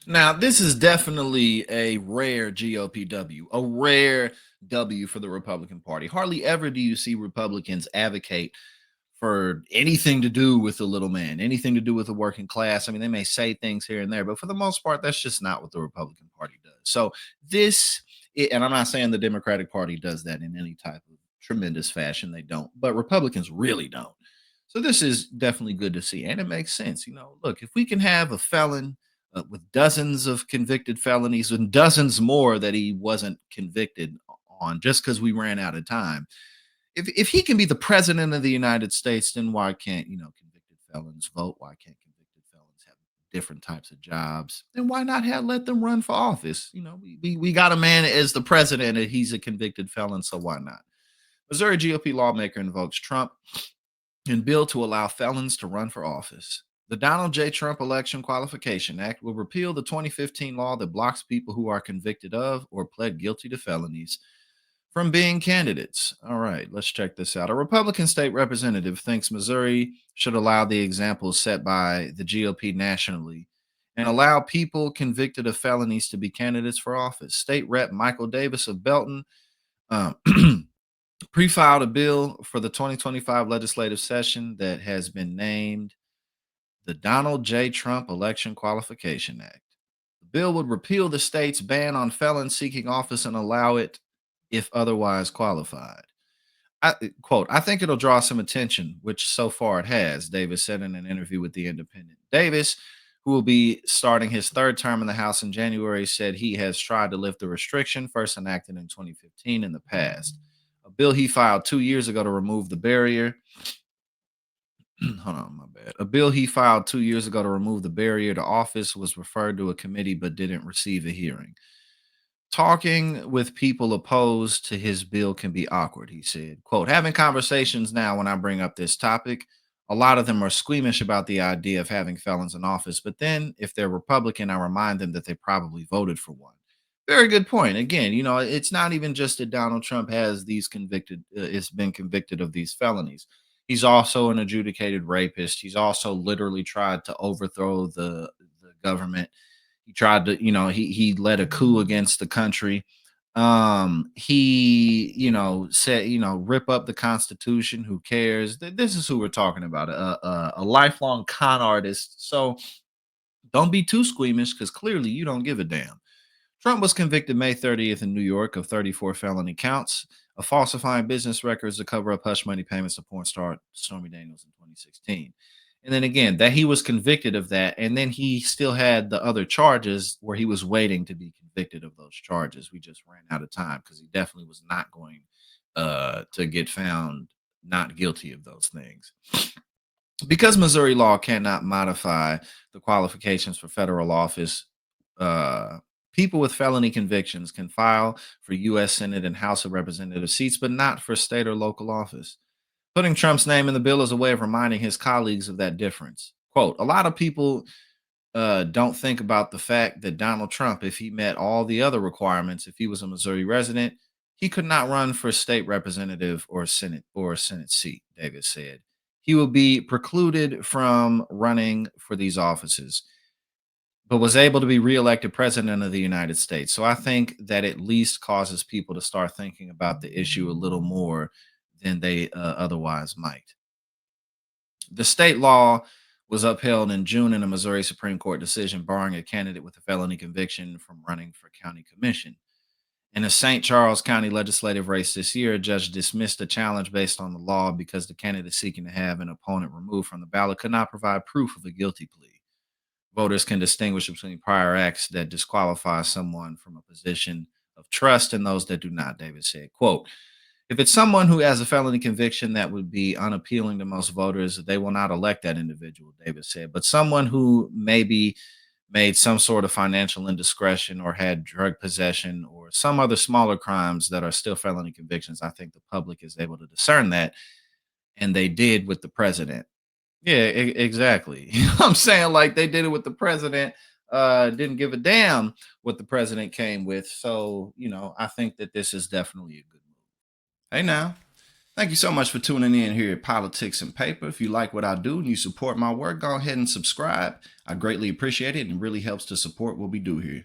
Now, this is definitely a rare GOP W, a rare W for the Republican Party. Hardly ever do you see Republicans advocate for anything to do with the little man, anything to do with the working class. I mean, they may say things here and there, but for the most part, that's just not what the Republican Party does. So, this, and I'm not saying the Democratic Party does that in any type of tremendous fashion, they don't, but Republicans really don't. So, this is definitely good to see. And it makes sense. Look, if we can have a felon with dozens of convicted felonies and dozens more that he wasn't convicted on just because we ran out of time, if he can be the president of the United States, then why can't convicted felons vote? Why can't convicted felons have different types of jobs? And why not have let them run for office? We got a man as the president, and he's a convicted felon, so why not? Missouri GOP lawmaker invokes Trump and bill to allow felons to run for office. The Donald J. Trump Election Qualification Act will repeal the 2015 law that blocks people who are convicted of or pled guilty to felonies from being candidates. All right, let's check this out. A Republican state representative thinks Missouri should allow the examples set by the GOP nationally and allow people convicted of felonies to be candidates for office. State Rep Michael Davis of Belton um, pre filed a bill for the 2025 legislative session that has been named the Donald J. Trump Election Qualification Act. The bill would repeal the state's ban on felons seeking office and allow it if otherwise qualified. Quote, I think it'll draw some attention, which so far it has, Davis said in an interview with The Independent. Davis, who will be starting his third term in the House in January, said he has tried to lift the restriction first enacted in 2015 in the past. A bill he filed 2 years ago to remove the barrier. Hold on, my bad. A bill he filed 2 years ago to remove the barrier to office was referred to a committee but didn't receive a hearing. Talking with people opposed to his bill can be awkward, he said. Quote, having conversations now when I bring up this topic, a lot of them are squeamish about the idea of having felons in office. But then if they're Republican, I remind them that they probably voted for one. Very good point. Again, it's not even just that Donald Trump has these convicted, it's been convicted of these felonies. He's also an adjudicated rapist. He's also literally tried to overthrow the government. He tried to, he led a coup against the country. He, said, rip up the Constitution. Who cares? This is who we're talking about. A lifelong con artist. So don't be too squeamish because clearly you don't give a damn. Trump was convicted May 30th in New York of 34 felony counts of falsifying business records to cover up hush money payments to porn star Stormy Daniels in 2016. And then again, that he was convicted of that, and then he still had the other charges where he was waiting to be convicted of those charges. We just ran out of time because he definitely was not going to get found not guilty of those things. Because Missouri law cannot modify the qualifications for federal office, uh, people with felony convictions can file for U.S. Senate and House of Representative seats, but not for state or local office. Putting Trump's name in the bill is a way of reminding his colleagues of that difference. Quote, a lot of people don't think about the fact that Donald Trump, if he met all the other requirements, if he was a Missouri resident, he could not run for state representative or a Senate seat, Davis said. He will be precluded from running for these offices, but was able to be reelected president of the United States. So I think that at least causes people to start thinking about the issue a little more than they otherwise might. The state law was upheld in June in a Missouri Supreme Court decision barring a candidate with a felony conviction from running for county commission. In a St. Charles County legislative race this year, a judge dismissed a challenge based on the law because the candidate seeking to have an opponent removed from the ballot could not provide proof of a guilty plea. Voters can distinguish between prior acts that disqualify someone from a position of trust and those that do not, David said. Quote, if it's someone who has a felony conviction that would be unappealing to most voters, they will not elect that individual, Davis said. But someone who maybe made some sort of financial indiscretion or had drug possession or some other smaller crimes that are still felony convictions, I think the public is able to discern that. And they did with the president. Yeah, exactly. You know what I'm saying? Like they did it with the president, didn't give a damn what the president came with. So, I think that this is definitely a good move. Hey now. Thank you so much for tuning in here at Politics and Paper. If you like what I do and you support my work, go ahead and subscribe. I greatly appreciate it and really helps to support what we do here.